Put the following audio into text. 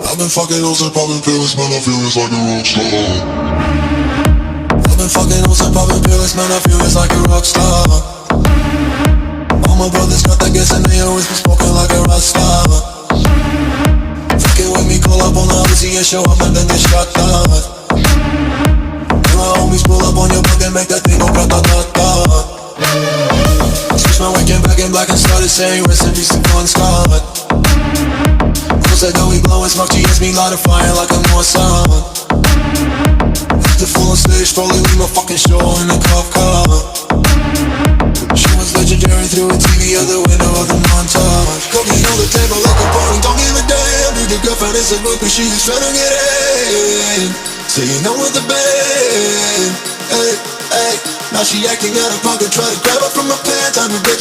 I've been fucking hoes and popping pills, man, I feel it's like a rock star. I've been fucking hoes and popping pills, man, I feel it's like a rock star. All my brothers got that gas and they always been smoking like a rock star. Fucking with me, call up on the Uzi and show up and then get shot down. And my homies pull up on your block and make that thing go grata-ta-ta. Switch my weekend back in black and started saying rest in peace to Bon Scott. Close that door, we blowin' smoke, she hits me light a fire like a Mossad. After full on stage, probably leave my fucking show in a cop car. She was legendary through a TV out the window of the montage. Cooking on the table like a party, don't give a damn. Dude, your girlfriend is a groupie, she is tryna get in. Saying I'm with the band, hey, hey. Now she acting out of pocket, try to grab her from my pants. I'm a bitch.